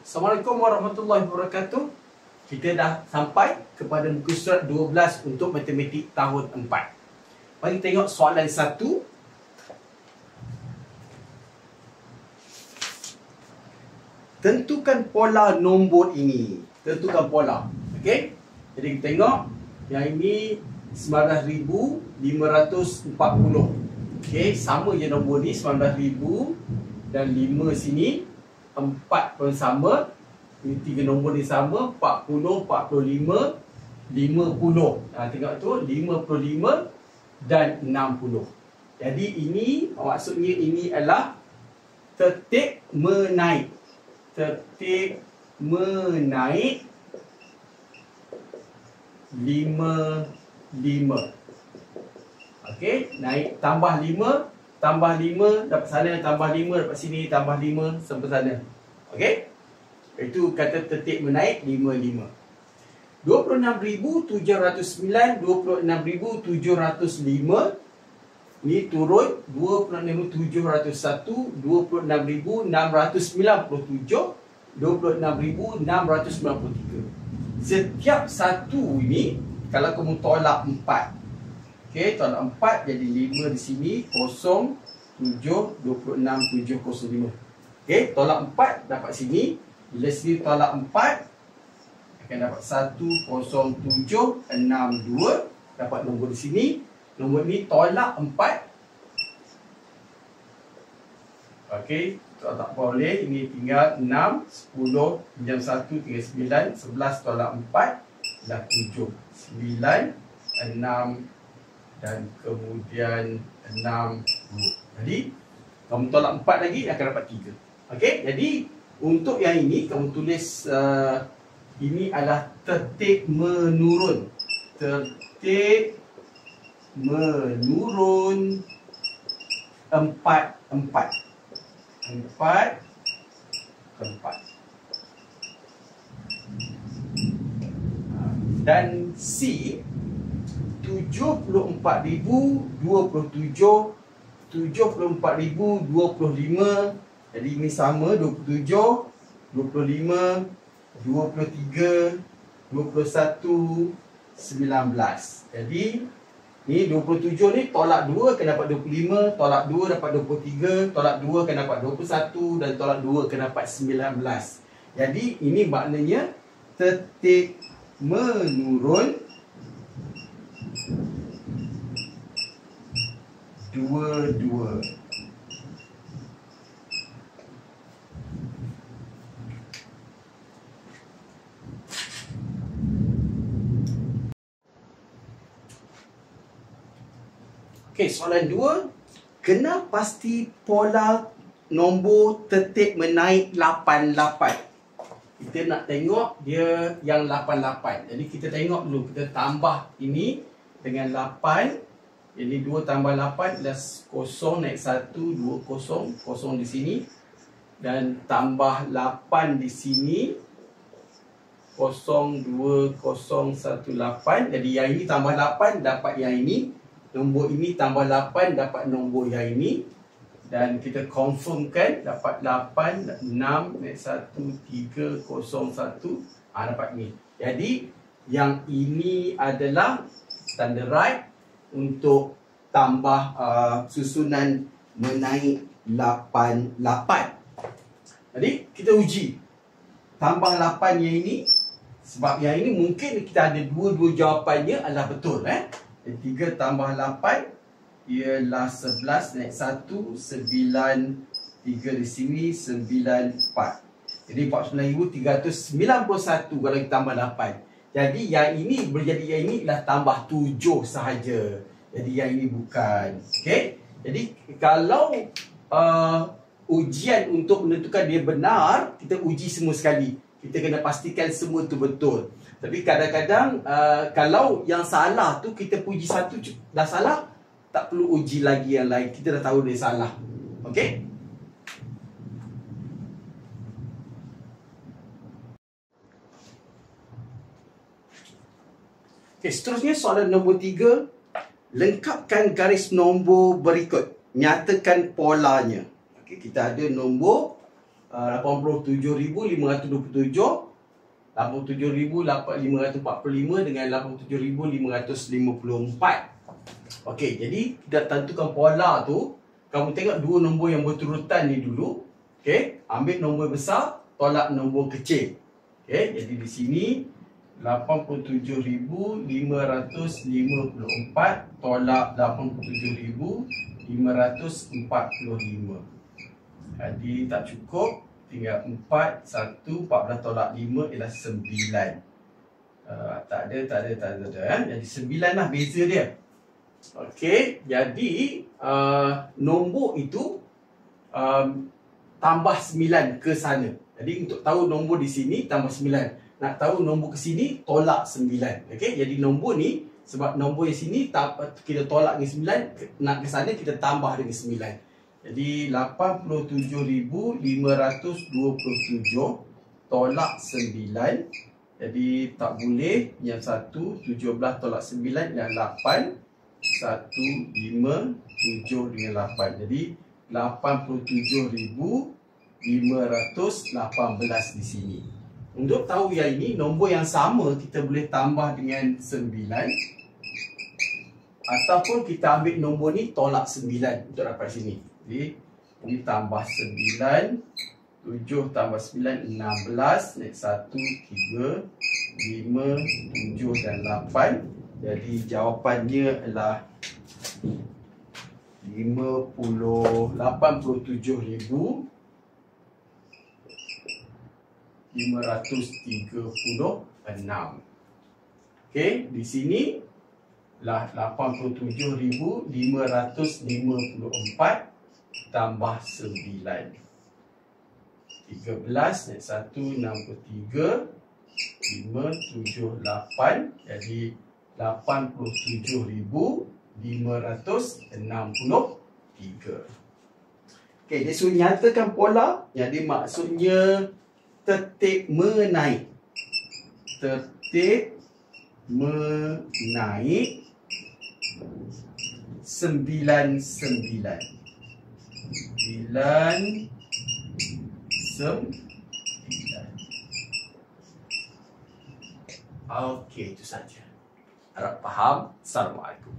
Assalamualaikum warahmatullahi wabarakatuh. Kita dah sampai kepada muka surat 12 untuk matematik tahun 4. Mari tengok soalan 1. Tentukan pola nombor ini. Tentukan pola. Okey. Jadi kita tengok yang ini 19,540. Okey, sama je nombor ni 19,000 dan 5 sini. 4 pun sama. Ini 3 nombor ni sama. 40, 45, 50. Tengok tu 55 dan 60. Jadi ini maksudnya ini adalah tertib menaik. Tertib menaik 5. Okey, naik tambah 5. Tambah 5 dapat sana, tambah 5 dapat sini, tambah 5 sampai sana. Okey? Itu kata tertib menaik 5. 26,709, 26,705. Ni turun 26,701, 26,697, 26,693. Setiap satu ini kalau kamu tolak 4. Okey, tolak 4 jadi 5 di sini, 0, 7, 26, 705. Okey, tolak 4 dapat sini. Bila sini tolak 4 akan dapat 10762. Dapat nombor di sini. Nombor ni tolak 4. Okey, tak boleh. Ini tinggal 6, 10, jam 1 tinggal 9, 11 tolak 4 dah 7, 9, 6 dan kemudian 6, 2. Jadi kamu tolak 4 lagi akan dapat 3. Okey, jadi untuk yang ini kamu tulis ini adalah tertib menurun. Tertib menurun 4 ke 4. Dan C 74,027, 74,025. Jadi ini sama 27, 25, 23, 21, 19. Jadi ni 27 ni tolak 2 akan dapat 25, tolak 2 dapat 23, tolak 2 akan dapat 21 dan tolak 2 akan dapat 19. Jadi ini maknanya tertib menurun 2. Okey, soalan 2. Kena pasti pola nombor tertib menaik 88. Kita nak tengok dia yang 88. Jadi kita tengok dulu, kita tambah ini dengan 8. Jadi 2 tambah 8 adalah 0 naik 1, 2, 0, 0 di sini. Dan tambah 8 di sini. 0, 2, 0, 1, 8. Jadi yang ini tambah 8 dapat yang ini. Nombor ini tambah 8 dapat nombor yang ini. Dan kita confirmkan dapat 8, 6, naik 1, 3, 0, 1. Dapat ni. Jadi yang ini adalah standard right untuk tambah susunan menaik 88. Jadi kita uji. Tambah 8 yang ini. Sebab yang ini mungkin kita ada dua jawapannya adalah betul. 3 tambah 8 ialah 11 naik 1, 9, 3 di sini, 9, 4. Jadi 49,391 kalau kita tambah 8. Jadi yang ini berjadi yang ini adalah tambah 7 sahaja. Jadi yang ini bukan. Okey. Jadi kalau ujian untuk menentukan dia benar, kita uji semua sekali. Kita kena pastikan semua tu betul. Tapi kadang-kadang kalau yang salah tu kita puji satu dah salah, tak perlu uji lagi yang lain. Kita dah tahu dia salah. Okey? Okey, seterusnya soalan nombor 3. Lengkapkan garis nombor berikut. Nyatakan polanya. Okey, kita ada nombor 87,527, 87,545 dengan 87,554. Okey, jadi kita tentukan pola tu. Kamu tengok dua nombor yang berturutan ni dulu. Okey, ambil nombor besar, tolak nombor kecil. Okey, jadi di sini 87,554 tolak 87,545. Jadi tak cukup, tinggal 4, 1, 14 tolak 5 ialah 9. Tak ada. Jadi 9 lah beza dia. Okey, jadi nombor itu tambah 9 ke sana. Jadi untuk tahu nombor di sini tambah 9. Nak tahu nombor ke sini tolak 9. Okey, jadi nombor ni sebab nombor yang sini kita tolak dengan 9, nak ke sana kita tambah dengan 9. Jadi 87,527 tolak 9. Jadi tak boleh, yang satu 17 tolak 9 ialah 8. 1, 5, 7 dengan 8. Jadi 87,518 di sini. Untuk tahu yang ini, nombor yang sama kita boleh tambah dengan 9. Ataupun kita ambil nombor ni tolak 9 untuk dapat sini. Jadi ini tambah 9, 7 tambah 9, 16, naik 1, 3, 5, 7 dan 8. Jadi jawapannya adalah 87,536. Okey, di sini lah 87,554 tambah 9. 13 naik 1, 63, 5, 7, 8. Jadi 87,563. Okey, dia suruh nyatakan pola. Jadi maksudnya tertib menaik. Tertib menaik 99. 9. Okey, itu saja. Harap faham. Assalamualaikum.